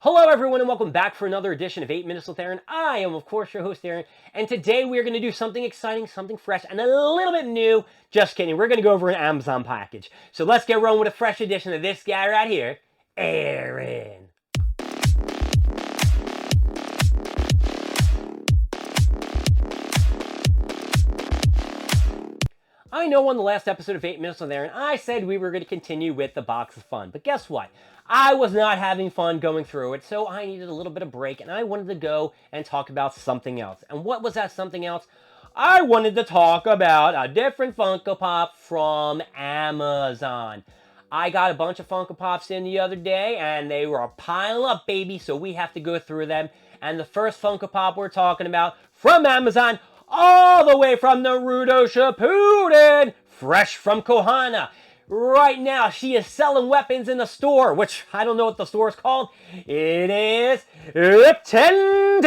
Hello everyone and welcome back for another edition of 8 Minutes with Aaron. I am of course your host Aaron, and today we are going to do something exciting, something fresh, and a little bit new. Just kidding, we're going to go over an Amazon package. So let's get rolling with a fresh edition of this guy right here, Aaron. I know on the last episode of 8 Minutes with Aaron, I said we were going to continue with the box of fun, but guess what? I was not having fun going through it, so I needed a little bit of break, and I wanted to go and talk about something else. And what was that something else? I wanted to talk about a different Funko Pop from Amazon. I got a bunch of Funko Pops in the other day, and they were a pile up, baby, so we have to go through them. And the first Funko Pop we're talking about from Amazon, all the way from Naruto Shippuden, fresh from Kohana. Right now, she is selling weapons in the store, which I don't know what the store is called. It is Tenten.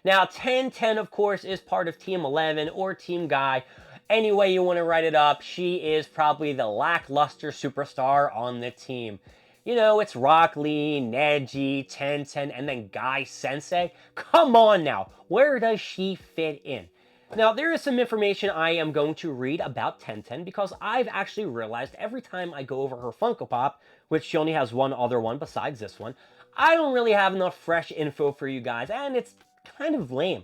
Now, Tenten, of course, is part of Team 11 or Team Guy. Any way you want to write it up, she is probably the lackluster superstar on the team. You know, it's Rock Lee, Neji, Tenten, and then Guy Sensei. Come on now, where does she fit in? Now, there is some information I am going to read about Tenten because I've actually realized every time I go over her Funko Pop, which she only has one other one besides this one, I don't really have enough fresh info for you guys, and it's kind of lame.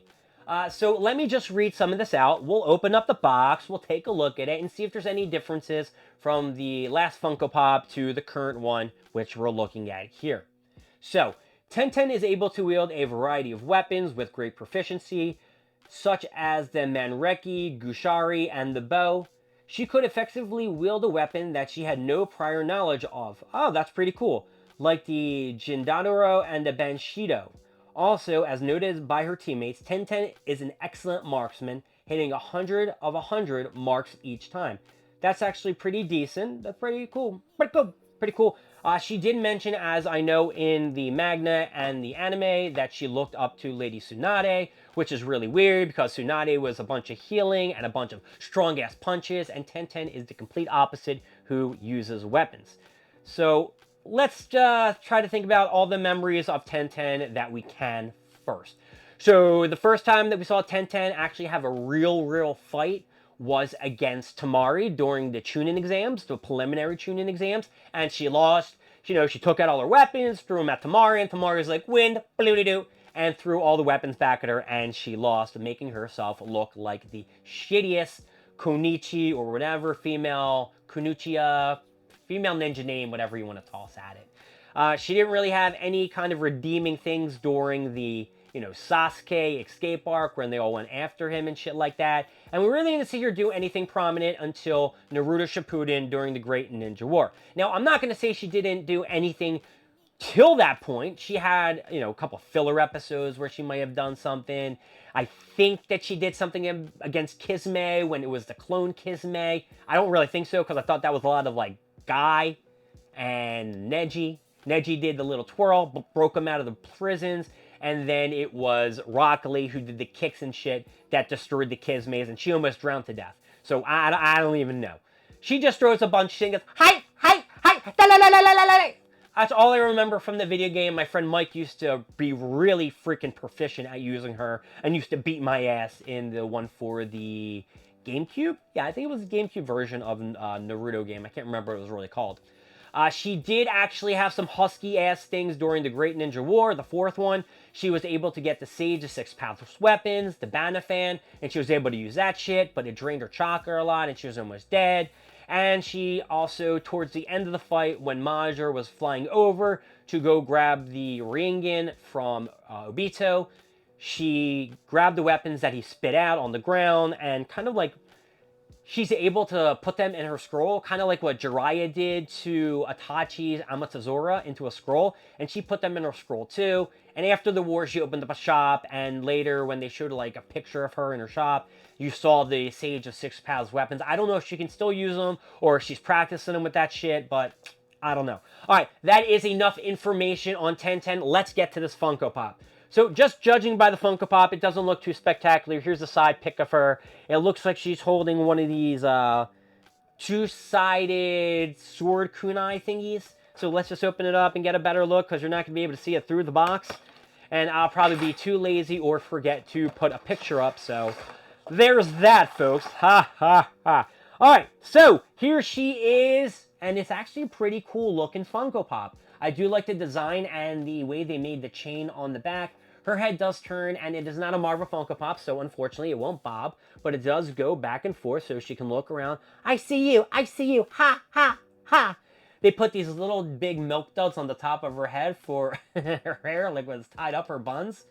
So let me just read some of this out. We'll open up the box, we'll take a look at it, and see if there's any differences from the last Funko Pop to the current one, which we're looking at here. So, Tenten is able to wield a variety of weapons with great proficiency, such as the Manreki, Gushari, and the bow. She could effectively wield a weapon that she had no prior knowledge of. Oh, that's pretty cool. Like the Jindanoro and the Banshido. Also, as noted by her teammates, Tenten is an excellent marksman, hitting 100 of 100 marks each time. That's actually pretty decent. That's pretty cool. Pretty good. Pretty cool. She did mention, as I know in the manga and the anime, that she looked up to Lady Tsunade, which is really weird because Tsunade was a bunch of healing and a bunch of strong-ass punches, and Tenten is the complete opposite, who uses weapons. So let's try to think about all the memories of Tenten that we can first. So the first time that we saw Tenten actually have a real fight was against Tamari during the Chunin exams, the preliminary Chunin exams, and she lost. You know, she took out all her weapons, threw them at Tamari, and Tamari's like, wind, bloody-doo, and threw all the weapons back at her, and she lost, making herself look like the shittiest Konichi or whatever female Kunuchiya, female ninja name, whatever you want to toss at it. She didn't really have any kind of redeeming things during the, Sasuke escape arc when they all went after him and shit like that. And we really didn't see her do anything prominent until Naruto Shippuden during the Great Ninja War. Now, I'm not going to say she didn't do anything till that point. She had, a couple filler episodes where she might have done something. I think that she did something against Kisame when it was the clone Kisame. I don't really think so because I thought that was a lot of, Guy and Neji. Neji did the little twirl, broke him out of the prisons, and then it was Rock Lee who did the kicks and shit that destroyed the Kismes, and she almost drowned to death. So I don't even know. She just throws a bunch of shit and goes, hi, da la la la la la la. That's all I remember from the video game. My friend Mike used to be really freaking proficient at using her and used to beat my ass in the one for the GameCube? Yeah, I think it was the GameCube version of Naruto game. I can't remember what it was really called. She did actually have some husky-ass things during the Great Ninja War, the fourth one. She was able to get the Sage of Six Paths weapons, the Banafan, and she was able to use that shit, but it drained her chakra a lot, and she was almost dead. And she also, towards the end of the fight, when Major was flying over to go grab the Rinnegan from Obito, she grabbed the weapons that he spit out on the ground and kind of she's able to put them in her scroll, kind of like what Jiraiya did to Itachi's Amaterasu into a scroll, and she put them in her scroll too. And after the war, she opened up a shop, and later when they showed a picture of her in her shop, you saw the Sage of Six Paths weapons. I don't know if she can still use them, or if she's practicing them with that shit, but I don't know. Alright, that is enough information on Tenten. Let's get to this Funko Pop. So just judging by the Funko Pop, it doesn't look too spectacular. Here's a side pic of her. It looks like she's holding one of these two-sided sword kunai thingies. So let's just open it up and get a better look, because you're not going to be able to see it through the box. And I'll probably be too lazy or forget to put a picture up. So there's that, folks. Ha, ha, ha. All right, so here she is. And it's actually a pretty cool looking Funko Pop. I do like the design and the way they made the chain on the back. Her head does turn, and it is not a Marvel Funko Pop, so unfortunately it won't bob. But it does go back and forth so she can look around. I see you, ha, ha, ha. They put these little big milk duds on the top of her head for her hair, like when it's tied up her buns.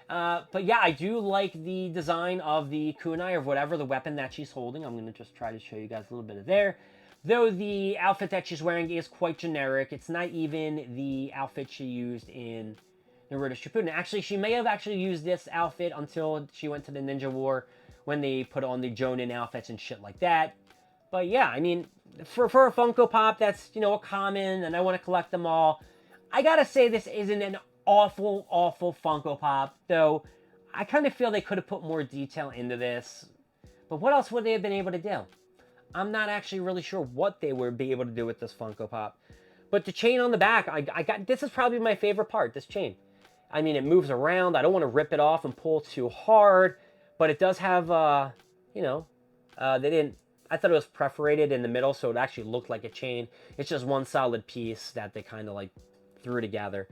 But yeah, I do like the design of the kunai, or whatever the weapon that she's holding. I'm going to just try to show you guys a little bit of there. Though the outfit that she's wearing is quite generic. It's not even the outfit she used in Naruto Shippuden. Actually, she may have actually used this outfit until she went to the Ninja War, when they put on the Jonin outfits and shit like that. But yeah, I mean, for a Funko Pop that's, you know, a common, and I want to collect them all, I gotta say this isn't an awful, awful Funko Pop. Though, I kind of feel they could have put more detail into this. But what else would they have been able to do? I'm not actually really sure what they would be able to do with this Funko Pop. But the chain on the back, I got, this is probably my favorite part, this chain. I mean, it moves around. I don't want to rip it off and pull too hard. But it does have, you know, they didn't, I thought it was perforated in the middle, so it actually looked like a chain. It's just one solid piece that they kind of like threw together.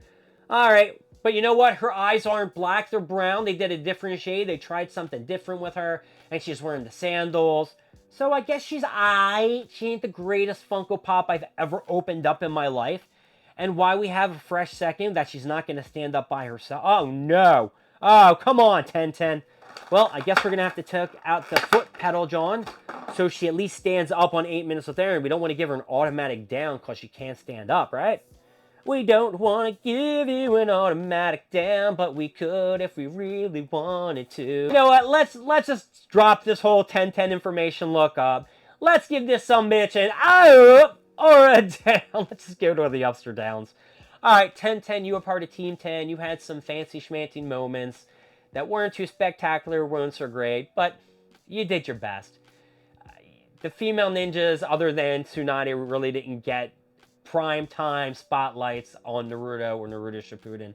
All right, but you know what? Her eyes aren't black, they're brown. They did a different shade. They tried something different with her, and she's wearing the sandals. So I guess she's aight. She ain't the greatest Funko Pop I've ever opened up in my life. And why we have a fresh second that she's not going to stand up by herself. Oh, no. Oh, come on, 1010. Well, I guess we're going to have to take out the foot pedal, John, so she at least stands up on 8 minutes with Aaron. We don't want to give her an automatic down because she can't stand up, right? We don't want to give you an automatic down, but we could if we really wanted to. You know what? Let's just drop this whole 1010 information look up. Let's give this some bitch an up or a down. Let's just go to the ups or downs. All right, 1010, you were part of Team 10. You had some fancy schmancy moments that weren't too spectacular, weren't so great, but you did your best. The female ninjas, other than Tsunade, really didn't get prime time spotlights on Naruto or Naruto Shippuden.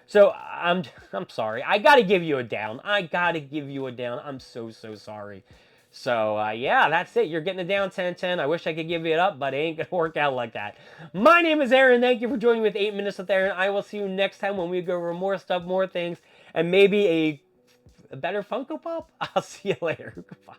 So I'm sorry. I gotta give you a down. I'm so sorry. So yeah, that's it. You're getting a down 10-10. I wish I could give you it up, but it ain't gonna work out like that. My name is Aaron. Thank you for joining me with 8 Minutes with Aaron. I will see you next time when we go over more stuff, more things, and maybe a better Funko Pop. I'll see you later. Goodbye.